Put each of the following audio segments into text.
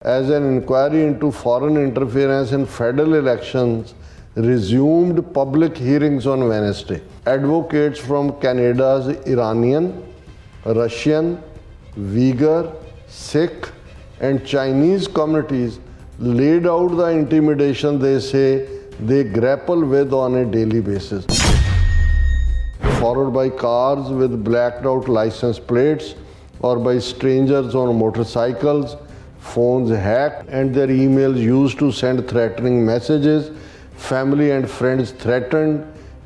as an inquiry into foreign interference in federal elections resumed public hearings on Wednesday. Advocates from Canada's Iranian, Russian, Uyghur, Sikh and Chinese communities laid out the intimidation they say they grapple with on a daily basis. Followed by cars with blacked out license plates or by strangers on motorcycles, phones hacked and their emails used to send threatening messages, family and friends threatened,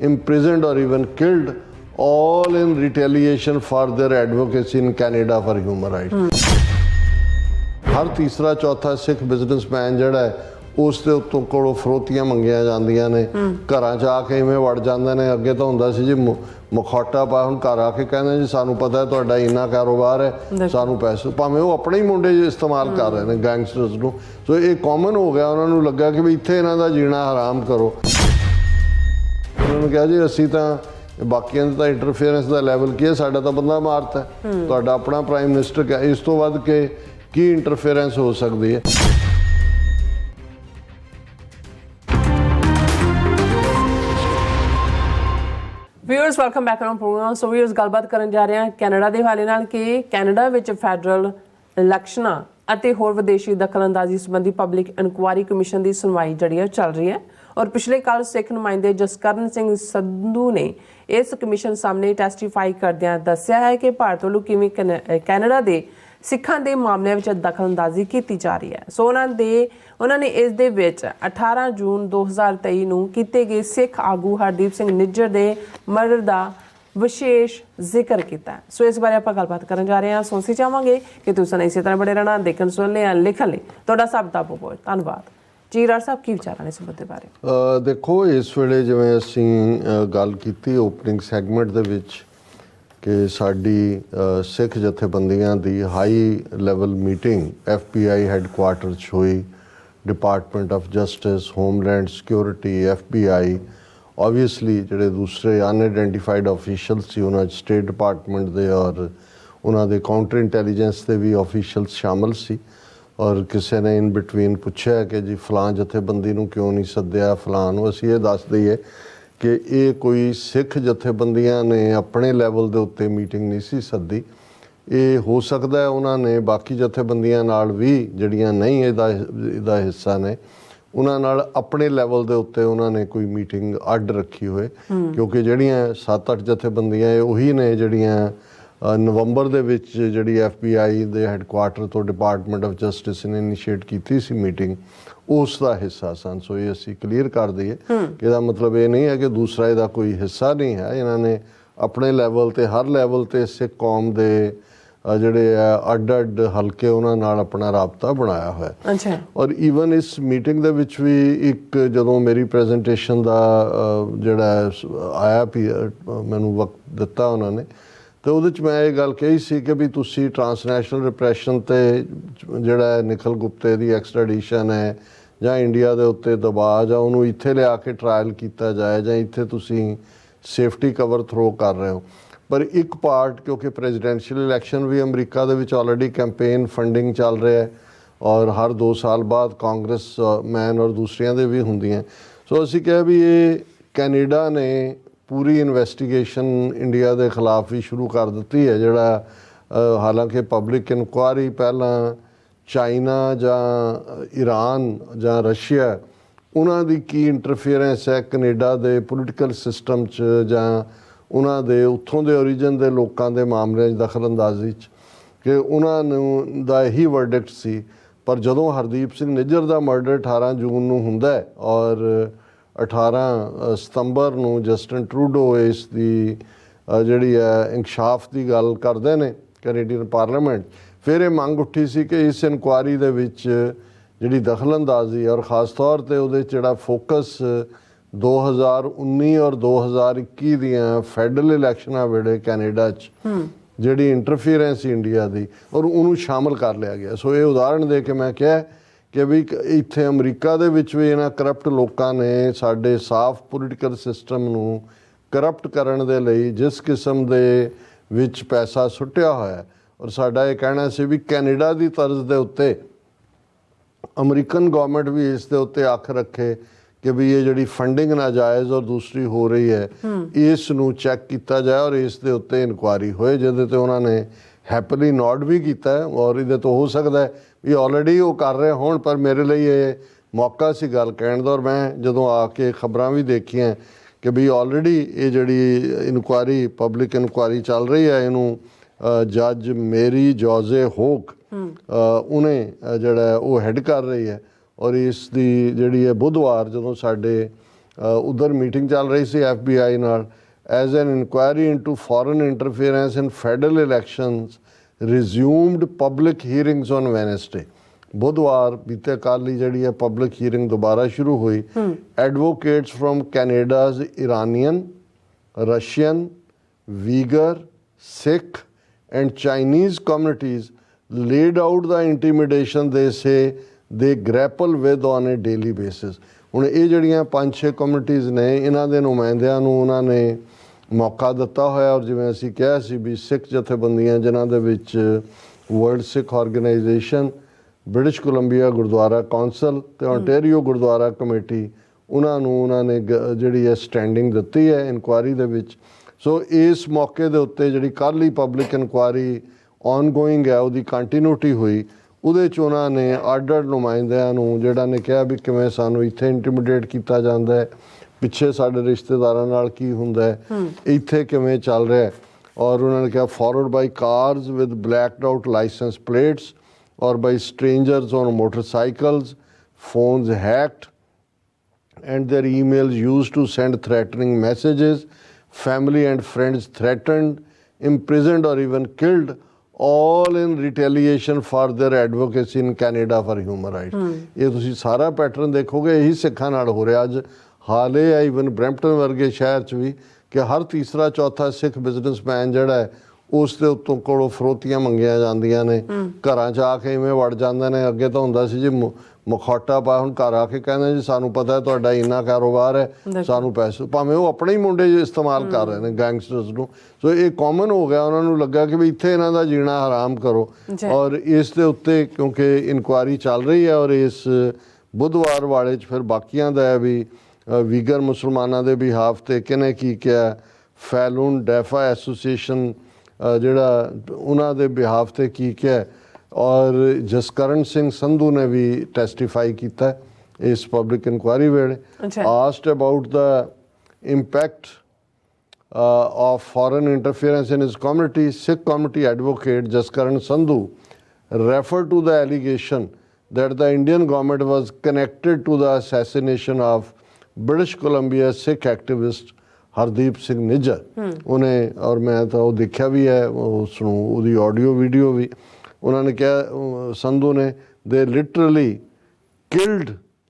imprisoned or even killed, all in retaliation for their advocacy in Canada for human rights. हर तीसरा चौथा Sikh businessman ਜਿਹੜਾ ਉਸ ਦੇ ਉੱਤੋਂ ਕੋਲੋਂ ਫਰੋਤੀਆਂ ਮੰਗੀਆਂ ਜਾਂਦੀਆਂ ਨੇ, ਘਰਾਂ 'ਚ ਆ ਕੇ ਇਵੇਂ ਵੜ ਜਾਂਦੇ ਨੇ। ਅੱਗੇ ਤਾਂ ਹੁੰਦਾ ਸੀ ਜੀ ਮੁਖੌਟਾ ਪਾ, ਹੁਣ ਘਰ ਆ ਕੇ ਕਹਿੰਦੇ ਜੀ ਸਾਨੂੰ ਪਤਾ ਤੁਹਾਡਾ ਇੰਨਾ ਕਾਰੋਬਾਰ ਹੈ, ਸਾਨੂੰ ਪੈਸੇ, ਭਾਵੇਂ ਉਹ ਆਪਣੇ ਹੀ ਮੁੰਡੇ ਇਸਤੇਮਾਲ ਕਰ ਰਹੇ ਨੇ ਗੈਂਗਸਟਰਸ ਨੂੰ। ਸੋ ਇਹ ਕਾਮਨ ਹੋ ਗਿਆ, ਉਹਨਾਂ ਨੂੰ ਲੱਗਾ ਕਿ ਵੀ ਇੱਥੇ ਇਹਨਾਂ ਦਾ ਜੀਣਾ ਹਰਾਮ ਕਰੋ। ਉਹਨਾਂ ਨੂੰ ਕਿਹਾ ਜੀ ਅਸੀਂ ਤਾਂ ਬਾਕੀਆਂ ਦਾ ਤਾਂ ਇੰਟਰਫੇਅਰੈਂਸ ਦਾ ਲੈਵਲ ਕੀ ਹੈ, ਸਾਡਾ ਤਾਂ ਬੰਦਾ ਮਾਰਤਾ, ਤੁਹਾਡਾ ਆਪਣਾ ਪ੍ਰਾਈਮ ਮਿਨਿਸਟਰ ਕਿਹਾ, ਇਸ ਤੋਂ ਵੱਧ ਕੇ ਕੀ ਇੰਟਰਫੇਅਰੈਂਸ ਹੋ ਸਕਦੀ ਹੈ। Viewers welcome back on program. So viewers ਗੱਲਬਾਤ ਕਰਨ ਜਾ ਰਹੇ ਹਾਂ ਕੈਨੇਡਾ ਦੇ ਹਵਾਲੇ ਨਾਲ ਕਿ ਕੈਨੇਡਾ ਵਿੱਚ ਫੈਡਰਲ ਇਲੈਕਸ਼ਨਾਂ ਅਤੇ ਹੋਰ ਵਿਦੇਸ਼ੀ ਦਖਲਅੰਦਾਜ਼ੀ ਸੰਬੰਧੀ ਪਬਲਿਕ ਇਨਕੁਆਇਰੀ ਕਮਿਸ਼ਨ ਦੀ ਸੁਣਵਾਈ ਜਿਹੜੀ ਹੈ ਚੱਲ ਰਹੀ ਹੈ। ਔਰ ਪਿਛਲੇ ਕੱਲ੍ਹ ਸਿੱਖ ਨੁਮਾਇੰਦੇ ਜਸਕਰਨ ਸਿੰਘ ਸੰਧੂ ਨੇ ਇਸ ਕਮਿਸ਼ਨ ਸਾਹਮਣੇ ਟੈਸਟੀਫਾਈ ਕਰਦਿਆਂ ਦੱਸਿਆ ਹੈ ਕਿ ਭਾਰਤ ਵੱਲੋਂ ਕਿਵੇਂ ਕੈਨੇਡਾ ਦੇ ਸਿੱਖਾਂ ਦੇ ਮਾਮਲਿਆਂ ਵਿੱਚ ਦਖਲਅੰਦਾਜ਼ੀ ਕੀਤੀ ਜਾ ਰਹੀ ਹੈ। ਸੋ ਉਹਨਾਂ ਨੇ ਇਸ ਦੇ ਵਿੱਚ 18 ਜੂਨ 2023 ਨੂੰ ਕੀਤੇ ਗਏ ਸਿੱਖ ਆਗੂ ਹਰਦੀਪ ਸਿੰਘ ਨਿੱਜਰ ਦੇ ਮਰਡਰ ਦਾ ਵਿਸ਼ੇਸ਼ ਜ਼ਿਕਰ ਕੀਤਾ। ਸੋ ਇਸ ਬਾਰੇ ਆਪਾਂ ਗੱਲਬਾਤ ਕਰਨ ਜਾ ਰਹੇ ਹਾਂ। ਸੋ ਅਸੀਂ ਚਾਹਾਂਗੇ ਕਿ ਤੁਸੀਂ ਇਸੇ ਤਰ੍ਹਾਂ ਬੜੇ ਰਹਿਣਾ, ਦੇਖਣ ਸੁਣਨ ਲਈ ਲਿਖਣ ਲਈ ਤੁਹਾਡਾ ਸਭ ਦਾ ਬਹੁਤ ਧੰਨਵਾਦ। ਜੀ ਰਾਜ ਸਾਹਿਬ, ਕੀ ਵਿਚਾਰਾਂ ਨੇ ਇਸ ਮੁੱਦੇ ਬਾਰੇ? ਦੇਖੋ, ਇਸ ਵੇਲੇ ਜਿਵੇਂ ਅਸੀਂ ਗੱਲ ਕੀਤੀ ਓਪਨਿੰਗ ਸੈਗਮੈਂਟ ਦੇ ਵਿੱਚ ਕਿ ਸਾਡੀ ਸਿੱਖ ਜਥੇਬੰਦੀਆਂ ਦੀ high level meeting FBI headquarter 'ਚ ਹੋਈ। Department of justice, homeland security, FBI, obviously ਜਿਹੜੇ ਦੂਸਰੇ ਅਨਆਇਡੈਂਟੀਫਾਈਡ ਆਫੀਸ਼ੀਅਲ ਸੀ ਉਹਨਾਂ 'ਚ ਸਟੇਟ ਡਿਪਾਰਟਮੈਂਟ ਦੇ ਔਰ ਉਹਨਾਂ ਦੇ ਕਾਊਂਟਰ ਇੰਟੈਲੀਜੈਂਸ ਦੇ ਵੀ ਆਫੀਸ਼ੀਅਲ ਸ਼ਾਮਲ ਸੀ। ਔਰ ਕਿਸੇ ਨੇ ਇਨ ਬਿਟਵੀਨ ਪੁੱਛਿਆ ਕਿ ਜੀ ਫਲਾਂ ਜਥੇਬੰਦੀ ਨੂੰ ਕਿਉਂ ਨਹੀਂ ਸੱਦਿਆ, ਫਲਾਂ ਨੂੰ। ਅਸੀਂ ਇਹ ਦੱਸ ਦਈਏ ਕਿ ਇਹ ਕੋਈ ਸਿੱਖ ਜਥੇਬੰਦੀਆਂ ਨੇ ਆਪਣੇ ਲੈਵਲ ਦੇ ਉੱਤੇ ਮੀਟਿੰਗ ਨਹੀਂ ਸੀ ਸੱਦੀ। ਇਹ ਹੋ ਸਕਦਾ ਉਹਨਾਂ ਨੇ ਬਾਕੀ ਜਥੇਬੰਦੀਆਂ ਨਾਲ ਵੀ ਜਿਹੜੀਆਂ ਨਹੀਂ ਇਹਦਾ ਹਿੱਸਾ ਨੇ ਉਹਨਾਂ ਨਾਲ ਆਪਣੇ ਲੈਵਲ ਦੇ ਉੱਤੇ ਉਹਨਾਂ ਨੇ ਕੋਈ ਮੀਟਿੰਗ ਅੱਡ ਰੱਖੀ ਹੋਏ, ਕਿਉਂਕਿ ਜਿਹੜੀਆਂ 7-8 ਜਥੇਬੰਦੀਆਂ ਇਹ ਉਹੀ ਨੇ ਜਿਹੜੀਆਂ ਨਵੰਬਰ ਦੇ ਵਿੱਚ ਜਿਹੜੀ FBI ਦੇ ਹੈੱਡਕੁਆਰਟਰ ਤੋਂ ਡਿਪਾਰਟਮੈਂਟ ਆਫ ਜਸਟਿਸ ਨੇ ਇਨੀਸ਼ੀਏਟ ਕੀਤੀ ਸੀ ਮੀਟਿੰਗ, ਉਸ ਦਾ ਹਿੱਸਾ ਸਨ। ਸੋ ਇਹ ਅਸੀਂ ਕਲੀਅਰ ਕਰ ਦਈਏ ਕਿ ਇਹਦਾ ਮਤਲਬ ਇਹ ਨਹੀਂ ਹੈ ਕਿ ਦੂਸਰਾ ਇਹਦਾ ਕੋਈ ਹਿੱਸਾ ਨਹੀਂ ਹੈ। ਇਹਨਾਂ ਨੇ ਆਪਣੇ ਲੈਵਲ 'ਤੇ ਹਰ ਲੈਵਲ 'ਤੇ ਸਿੱਖ ਕੌਮ ਦੇ ਜਿਹੜੇ ਆ ਅੱਡ ਹਲਕੇ ਉਹਨਾਂ ਨਾਲ ਆਪਣਾ ਰਾਬਤਾ ਬਣਾਇਆ ਹੋਇਆ। ਔਰ ਈਵਨ ਇਸ ਮੀਟਿੰਗ ਦੇ ਵਿੱਚ ਵੀ ਇੱਕ ਜਦੋਂ ਮੇਰੀ ਪ੍ਰੈਜੈਂਟੇਸ਼ਨ ਦਾ ਜਿਹੜਾ ਆਇਆ ਮੈਨੂੰ ਵਕਤ ਦਿੱਤਾ ਉਹਨਾਂ ਨੇ, ਅਤੇ ਉਹਦੇ 'ਚ ਮੈਂ ਇਹ ਗੱਲ ਕਹੀ ਸੀ ਕਿ ਵੀ ਤੁਸੀਂ ਟਰਾਂਸਨੈਸ਼ਨਲ ਰਿਪਰੈਸ਼ਨ 'ਤੇ ਜਿਹੜਾ ਨਿਖਿਲ ਗੁਪਤੇ ਦੀ ਐਕਸਟ੍ਰੈਡੀਸ਼ਨ ਹੈ ਜਾਂ ਇੰਡੀਆ ਦੇ ਉੱਤੇ ਦਬਾਅ ਜਾਂ ਉਹਨੂੰ ਇੱਥੇ ਲਿਆ ਕੇ ਟਰਾਇਲ ਕੀਤਾ ਜਾਏ ਜਾਂ ਇੱਥੇ ਤੁਸੀਂ ਸੇਫਟੀ ਕਵਰ ਥਰੋ ਕਰ ਰਹੇ ਹੋ। ਪਰ ਇੱਕ ਪਾਰਟ, ਕਿਉਂਕਿ ਪ੍ਰੈਜ਼ੀਡੈਂਸ਼ੀਅਲ ਇਲੈਕਸ਼ਨ ਵੀ ਅਮਰੀਕਾ ਦੇ ਵਿੱਚ ਆਲਰੇਡੀ ਕੈਂਪੇਨ ਫੰਡਿੰਗ ਚੱਲ ਰਿਹਾ ਹੈ ਔਰ ਹਰ 2 ਸਾਲ ਬਾਅਦ ਕਾਂਗਰਸ ਮੈਨ ਔਰ ਦੂਸਰਿਆਂ ਦੇ ਵੀ ਹੁੰਦੀਆਂ। ਸੋ ਅਸੀਂ ਕਿਹਾ ਵੀ ਇਹ ਕੈਨੇਡਾ ਨੇ ਪੂਰੀ ਇਨਵੈਸਟੀਗੇਸ਼ਨ ਇੰਡੀਆ ਦੇ ਖਿਲਾਫ ਵੀ ਸ਼ੁਰੂ ਕਰ ਦਿੱਤੀ ਹੈ, ਜਿਹੜਾ ਹਾਲਾਂਕਿ ਪਬਲਿਕ ਇਨਕੁਆਇਰੀ ਪਹਿਲਾਂ ਚਾਈਨਾ ਜਾਂ ਈਰਾਨ ਜਾਂ ਰਸ਼ੀਆ ਉਹਨਾਂ ਦੀ ਕੀ ਇੰਟਰਫੀਅਰੈਂਸ ਹੈ ਕੈਨੇਡਾ ਦੇ ਪੋਲੀਟੀਕਲ ਸਿਸਟਮ 'ਚ ਜਾਂ ਉਹਨਾਂ ਦੇ ਉੱਥੋਂ ਦੇ ਓਰੀਜਨ ਦੇ ਲੋਕਾਂ ਦੇ ਮਾਮਲਿਆਂ 'ਚ ਦਖਲਅੰਦਾਜ਼ੀ 'ਚ, ਕਿ ਉਹਨਾਂ ਨੂੰ ਦਾ ਇਹੀ ਵਰਡਿਕਟ ਸੀ। ਪਰ ਜਦੋਂ ਹਰਦੀਪ ਸਿੰਘ ਨਿੱਜਰ ਦਾ ਮਰਡਰ 18 ਜੂਨ ਨੂੰ ਹੁੰਦਾ ਔਰ 18 ਸਤੰਬਰ ਨੂੰ ਜਸਟਿਨ ਟਰੂਡੋ ਇਸ ਦੀ ਜਿਹੜੀ ਹੈ ਇਨਕਸ਼ਾਫ ਦੀ ਗੱਲ ਕਰਦੇ ਨੇ ਕੈਨੇਡੀਅਨ ਪਾਰਲੀਮੈਂਟ, ਫਿਰ ਇਹ ਮੰਗ ਉੱਠੀ ਸੀ ਕਿ ਇਸ ਇਨਕੁਆਇਰੀ ਦੇ ਵਿੱਚ ਜਿਹੜੀ ਦਖਲਅੰਦਾਜ਼ੀ ਔਰ ਖ਼ਾਸ ਤੌਰ 'ਤੇ ਉਹਦੇ 'ਚ ਜਿਹੜਾ ਫੋਕਸ 2019 ਔਰ 2021 ਦੀਆਂ ਫੈਡਰਲ ਇਲੈਕਸ਼ਨਾਂ ਵੇਲੇ ਕੈਨੇਡਾ 'ਚ ਜਿਹੜੀ ਇੰਟਰਫੀਅਰੈਂਸ ਇੰਡੀਆ ਦੀ ਔਰ ਉਹਨੂੰ ਸ਼ਾਮਲ ਕਰ ਲਿਆ ਗਿਆ। ਸੋ ਇਹ ਉਦਾਹਰਣ ਦੇ ਕੇ ਮੈਂ ਕਿਹਾ ਕਿ ਵੀ ਇੱਥੇ ਅਮਰੀਕਾ ਦੇ ਵਿੱਚ ਵੀ ਇਹਨਾਂ ਕਰਪਟ ਲੋਕਾਂ ਨੇ ਸਾਡੇ ਸਾਫ਼ ਪੋਲੀਟੀਕਲ ਸਿਸਟਮ ਨੂੰ ਕਰਪਟ ਕਰਨ ਦੇ ਲਈ ਜਿਸ ਕਿਸਮ ਦੇ ਵਿੱਚ ਪੈਸਾ ਸੁੱਟਿਆ ਹੋਇਆ ਔਰ ਸਾਡਾ ਇਹ ਕਹਿਣਾ ਸੀ ਵੀ ਕੈਨੇਡਾ ਦੀ ਤਰਜ਼ ਦੇ ਉੱਤੇ ਅਮਰੀਕਨ ਗਵਰਨਮੈਂਟ ਵੀ ਇਸ ਦੇ ਉੱਤੇ ਅੱਖ ਰੱਖੇ ਕਿ ਵੀ ਇਹ ਜਿਹੜੀ ਫੰਡਿੰਗ ਨਾਜਾਇਜ਼ ਔਰ ਦੂਸਰੀ ਹੋ ਰਹੀ ਹੈ ਇਸ ਨੂੰ ਚੈੱਕ ਕੀਤਾ ਜਾਏ ਔਰ ਇਸ ਦੇ ਉੱਤੇ ਇਨਕੁਆਇਰੀ ਹੋਏ, ਜਿਹਦੇ ਤੇ ਉਹਨਾਂ ਨੇ ਹੈਪੀਲੀ ਨੋਟ ਵੀ ਕੀਤਾ ਔਰ ਇਹਦੇ ਤੋਂ ਹੋ ਸਕਦਾ ਵੀ ਆਲਰੇਡੀ ਉਹ ਕਰ ਰਹੇ ਹੋਣ। ਪਰ ਮੇਰੇ ਲਈ ਇਹ ਮੌਕਾ ਸੀ ਗੱਲ ਕਹਿਣ ਦਾ, ਔਰ ਮੈਂ ਜਦੋਂ ਆ ਕੇ ਖਬਰਾਂ ਵੀ ਦੇਖੀਆਂ ਕਿ ਵੀ ਆਲਰੇਡੀ ਇਹ ਜਿਹੜੀ ਇਨਕੁਆਇਰੀ ਪਬਲਿਕ ਇਨਕੁਆਇਰੀ ਚੱਲ ਰਹੀ ਹੈ ਇਹਨੂੰ ਜੱਜ ਮੇਰੀ ਜੋਜ਼ੇ ਹੋਕ ਉਹਨੇ ਜਿਹੜਾ ਉਹ ਹੈਡ ਕਰ ਰਹੀ ਹੈ। ਔਰ ਇਸ ਦੀ ਜਿਹੜੀ ਹੈ ਬੁੱਧਵਾਰ ਜਦੋਂ ਸਾਡੇ ਉਧਰ ਮੀਟਿੰਗ ਚੱਲ ਰਹੀ ਸੀ FBI ਨਾਲ, as an inquiry into foreign interference in federal elections resumed public hearings on Wednesday. ਬੁੱਧਵਾਰ ਬੀਤੇ ਕੱਲ੍ਹ ਹੀ ਜਿਹੜੀ ਹੈ ਪਬਲਿਕ ਹੀਅਰਿੰਗ ਦੁਬਾਰਾ ਸ਼ੁਰੂ ਹੋਈ। Advocates from Canada's Iranian, Russian, Uyghur, Sikh and Chinese communities laid out the intimidation they say they grapple with on a daily basis। ਹੁਣ ਇਹ ਜਿਹੜੀਆਂ 5-6 ਕਮਿਊਨਿਟੀਜ਼ ਨੇ ਇਹਨਾਂ ਦੇ ਨੁਮਾਇੰਦਿਆਂ ਨੂੰ ਉਹਨਾਂ ਨੇ ਮੌਕਾ ਦਿੱਤਾ ਹੋਇਆ, ਔਰ ਜਿਵੇਂ ਅਸੀਂ ਕਿਹਾ ਸੀ ਵੀ ਸਿੱਖ ਜਥੇਬੰਦੀਆਂ ਜਿਨ੍ਹਾਂ ਦੇ ਵਿੱਚ world Sikh organization, British Columbia Gurdwara council ਤੇ ontario ਗੁਰਦੁਆਰਾ ਕਮੇਟੀ, ਉਹਨਾਂ ਨੇ ਜਿਹੜੀ ਹੈ ਸਟੈਂਡਿੰਗ ਦਿੱਤੀ ਹੈ ਇਨਕੁਆਇਰੀ ਦੇ ਵਿੱਚ। ਸੋ ਇਸ ਮੌਕੇ ਦੇ ਉੱਤੇ ਜਿਹੜੀ ਕੱਲ੍ਹ ਹੀ ਪਬਲਿਕ ਇਨਕੁਆਇਰੀ ਔਨਗੋਇੰਗ ਹੈ ਉਹਦੀ ਕੰਟੀਨਿਊਟੀ ਹੋਈ। ਉਹਦੇ 'ਚ ਉਹਨਾਂ ਨੇ ਅੱਡ-ਅੱਡ ਨੁਮਾਇੰਦਿਆਂ ਨੂੰ ਜਿਹੜਾ ਨੇ ਕਿਹਾ ਵੀ ਕਿਵੇਂ ਸਾਨੂੰ ਇੱਥੇ ਇੰਟੀਮੀਡੇਟ ਕੀਤਾ ਜਾਂਦਾ ਹੈ, ਪਿੱਛੇ ਸਾਡੇ ਰਿਸ਼ਤੇਦਾਰਾਂ ਨਾਲ ਕੀ ਹੁੰਦਾ ਹੈ, ਇੱਥੇ ਕਿਵੇਂ ਚੱਲ ਰਿਹਾ। ਔਰ ਉਹਨਾਂ ਨੇ ਕਿਹਾ followed by cars with blacked out licence plates ਔਰ by strangers on motorcycles, phones hacked and their emails used to send threatening messages, family and friends threatened, imprisoned or even killed, all in retaliation for their advocacy in Canada for human rights। ਇਹ ਤੁਸੀਂ ਸਾਰਾ pattern ਦੇਖੋਗੇ ਇਹੀ ਸਿੱਖਾਂ ਨਾਲ ਹੋ ਰਿਹਾ। ਅੱਜ ਹਾਲ ਇਹ ਹੈ ਈਵਨ ਬਰੈਂਪਟਨ ਵਰਗੇ ਸ਼ਹਿਰ 'ਚ ਵੀ ਕਿ ਹਰ ਤੀਸਰਾ ਚੌਥਾ ਸਿੱਖ ਬਿਜ਼ਨਸਮੈਨ ਜਿਹੜਾ ਹੈ ਉਸ ਦੇ ਉੱਤੋਂ ਕੋਲੋਂ ਫਰੋਤੀਆਂ ਮੰਗੀਆਂ ਜਾਂਦੀਆਂ ਨੇ, ਘਰਾਂ 'ਚ ਆ ਕੇ ਇਵੇਂ ਵੜ ਜਾਂਦੇ ਨੇ। ਅੱਗੇ ਤਾਂ ਹੁੰਦਾ ਸੀ ਜੀ ਮੁਖੌਟਾ ਪਾ, ਹੁਣ ਘਰ ਆ ਕੇ ਕਹਿੰਦੇ ਜੀ ਸਾਨੂੰ ਪਤਾ ਹੈ ਤੁਹਾਡਾ ਇੰਨਾ ਕਾਰੋਬਾਰ ਹੈ, ਸਾਨੂੰ ਪੈਸੇ, ਭਾਵੇਂ ਉਹ ਆਪਣੇ ਹੀ ਮੁੰਡੇ ਇਸਤੇਮਾਲ ਕਰ ਰਹੇ ਨੇ ਗੈਂਗਸਟਰਸ ਨੂੰ। ਸੋ ਇਹ ਕਾਮਨ ਹੋ ਗਿਆ, ਉਹਨਾਂ ਨੂੰ ਲੱਗਾ ਕਿ ਵੀ ਇੱਥੇ ਇਹਨਾਂ ਦਾ ਜੀਣਾ ਹਰਾਮ ਕਰੋ। ਔਰ ਇਸ ਦੇ ਉੱਤੇ ਕਿਉਂਕਿ ਇਨਕੁਆਇਰੀ ਚੱਲ ਰਹੀ ਹੈ ਔਰ ਇਸ ਬੁੱਧਵਾਰ ਵਾਲੇ 'ਚ ਫਿਰ ਬਾਕੀਆਂ ਦਾ ਹੈ ਵੀ ਵੀਗਰ ਮੁਸਲਮਾਨਾਂ ਦੇ ਬਿਹਾਫ 'ਤੇ ਕਿਹਨੇ ਕੀ ਕਿਹਾ, ਫੈਲੂਨ ਡੈਫਾ ਐਸੋਸੀਏਸ਼ਨ ਜਿਹੜਾ ਉਹਨਾਂ ਦੇ ਬਿਹਾਫ 'ਤੇ ਕੀ ਕਿਹਾ, ਔਰ ਜਸਕਰਨ ਸਿੰਘ ਸੰਧੂ ਨੇ ਵੀ ਟੈਸਟੀਫਾਈ ਕੀਤਾ ਇਸ ਪਬਲਿਕ ਇਨਕੁਆਇਰੀ ਵੇਲੇ। Asked about the impact of foreign interference in his community, Sikh community advocate Jaskaran Sandhu referred to the allegation that the Indian government was connected to the assassination of British Columbia Sikh activist Hardeep Singh Nijjar. ਉਹਨੇ, ਔਰ ਮੈਂ ਤਾਂ ਉਹ ਦੇਖਿਆ ਵੀ ਹੈ ਉਸ ਨੂੰ, ਉਹਦੀ ਆਡੀਓ ਵੀਡੀਓ ਵੀ, ਉਹਨਾਂ ਨੇ ਕਿਹਾ ਸੰਧੂ ਨੇ ਦੇ ਲਿਟਰਲੀ ਕਿਲਡ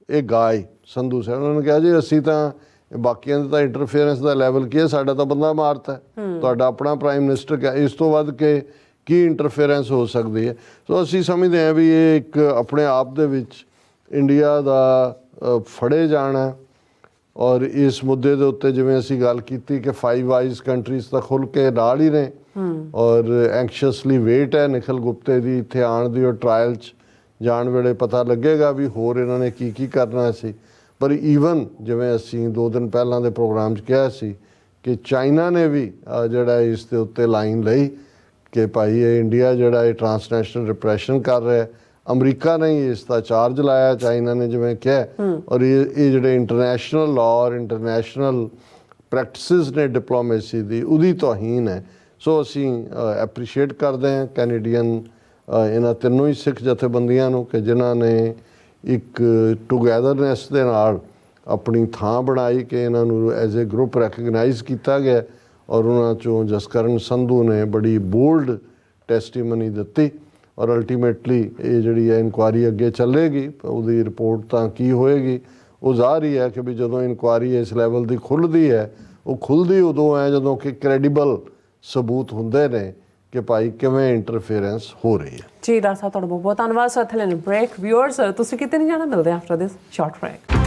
ਇਹ ਗਾਇ। ਸੰਧੂ ਸਾਹਿਬ ਉਹਨਾਂ ਨੇ ਕਿਹਾ ਜੀ ਅਸੀਂ ਤਾਂ ਬਾਕੀਆਂ ਦਾ ਤਾਂ ਇੰਟਰਫੇਰੈਂਸ ਦਾ ਲੈਵਲ ਕੀ ਹੈ, ਸਾਡਾ ਤਾਂ ਬੰਦਾ ਮਾਰਤਾ, ਤੁਹਾਡਾ ਆਪਣਾ ਪ੍ਰਾਈਮ ਮਿਨਿਸਟਰ ਕਿਹਾ, ਇਸ ਤੋਂ ਵੱਧ ਕੇ ਕੀ ਇੰਟਰਫੇਰੈਂਸ ਹੋ ਸਕਦੀ ਹੈ। ਸੋ ਅਸੀਂ ਸਮਝਦੇ ਹਾਂ ਵੀ ਇਹ ਇੱਕ ਆਪਣੇ ਆਪ ਦੇ ਵਿੱਚ ਇੰਡੀਆ ਦਾ ਫੜੇ ਜਾਣਾ। ਔਰ ਇਸ ਮੁੱਦੇ ਦੇ ਉੱਤੇ ਜਿਵੇਂ ਅਸੀਂ ਗੱਲ ਕੀਤੀ ਕਿ 5 ਵਾਈਜ਼ ਕੰਟਰੀਜ਼ ਤਾਂ ਖੁੱਲ੍ਹ ਕੇ ਨਾਲ ਹੀ ਨੇ ਔਰ ਐਂਕਸ਼ੀਅਸਲੀ ਵੇਟ ਹੈ ਨਿਖਿਲ ਗੁਪਤੇ ਦੀ ਇੱਥੇ ਆਉਣ ਦੀ, ਔਰ ਟਰਾਇਲ 'ਚ ਜਾਣ ਵੇਲੇ ਪਤਾ ਲੱਗੇਗਾ ਵੀ ਹੋਰ ਇਹਨਾਂ ਨੇ ਕੀ ਕੀ ਕਰਨਾ ਸੀ। ਪਰ ਈਵਨ ਜਿਵੇਂ ਅਸੀਂ 2 ਦਿਨ ਪਹਿਲਾਂ ਦੇ ਪ੍ਰੋਗਰਾਮ 'ਚ ਕਿਹਾ ਸੀ ਕਿ ਚਾਈਨਾ ਨੇ ਵੀ ਜਿਹੜਾ ਇਸ ਦੇ ਉੱਤੇ ਲਾਈਨ ਲਈ ਕਿ ਭਾਈ ਇਹ ਇੰਡੀਆ ਜਿਹੜਾ ਇਹ ਟਰਾਂਸਨੈਸ਼ਨਲ ਰਿਪਰੈਸ਼ਨ ਕਰ ਰਿਹਾ। ਅਮਰੀਕਾ ਨੇ ਇਸ ਦਾ ਚਾਰਜ ਲਾਇਆ, ਚਾਈਨਾ ਨੇ ਜਿਵੇਂ ਕਿਹਾ। ਔਰ ਇਹ ਜਿਹੜੇ ਇੰਟਰਨੈਸ਼ਨਲ ਲਾਅ ਔਰ ਇੰਟਰਨੈਸ਼ਨਲ ਪ੍ਰੈਕਟਿਸਿਸ ਨੇ ਡਿਪਲੋਮੇਸੀ ਦੀ, ਉਹਦੀ ਤੋਹੀਨ ਹੈ। ਸੋ ਅਸੀਂ ਐਪਰੀਸ਼ੀਏਟ ਕਰਦੇ ਹਾਂ ਕੈਨੇਡੀਅਨ ਇਹਨਾਂ ਤਿੰਨੋਂ ਹੀ ਸਿੱਖ ਜਥੇਬੰਦੀਆਂ ਨੂੰ ਕਿ ਜਿਨ੍ਹਾਂ ਨੇ ਇੱਕ ਟੂਗੈਦਰਨੈਸ ਦੇ ਨਾਲ ਆਪਣੀ ਥਾਂ ਬਣਾਈ ਕਿ ਇਹਨਾਂ ਨੂੰ ਐਜ਼ ਏ ਗਰੁੱਪ ਰੈਕਗਨਾਈਜ਼ ਕੀਤਾ ਗਿਆ। ਔਰ ਉਹਨਾਂ 'ਚੋਂ ਜਸਕਰਨ ਸੰਧੂ ਨੇ ਬੜੀ ਬੋਲਡ ਟੈਸਟੀਮਨੀ ਦਿੱਤੀ। ਔਰ ਅਲਟੀਮੇਟਲੀ ਇਹ ਜਿਹੜੀ ਹੈ ਇਨਕੁਆਇਰੀ ਅੱਗੇ ਚੱਲੇਗੀ, ਉਹਦੀ ਰਿਪੋਰਟ ਤਾਂ ਕੀ ਹੋਏਗੀ ਉਹ ਜ਼ਾਹਰ ਹੀ ਹੈ ਕਿ ਵੀ ਜਦੋਂ ਇਨਕੁਆਇਰੀ ਇਸ ਲੈਵਲ ਦੀ ਖੁੱਲ੍ਹਦੀ ਹੈ, ਉਹ ਖੁੱਲ੍ਹਦੀ ਉਦੋਂ ਹੈ ਜਦੋਂ ਕਿ ਕ੍ਰੈਡੀਬਲ ਸਬੂਤ ਹੁੰਦੇ ਨੇ ਕਿ ਭਾਈ ਕਿਵੇਂ ਇੰਟਰਫੇਰੈਂਸ ਹੋ ਰਹੀ ਹੈ। ਜੀ ਡਾਕਟਰ ਸਾਹਿਬ ਤੁਹਾਡਾ ਬਹੁਤ ਬਹੁਤ ਧੰਨਵਾਦ। ਸਰ ਥਲੇ ਬ੍ਰੇਕ ਵਿਊਅਰਸ ਤੁਸੀਂ ਕਿਤੇ ਨਹੀਂ ਜਾਣਾ, ਮਿਲਦੇ ਆਫਟਰ ਦਿਸ ਸ਼ਾਰਟ ਬ੍ਰੇਕ।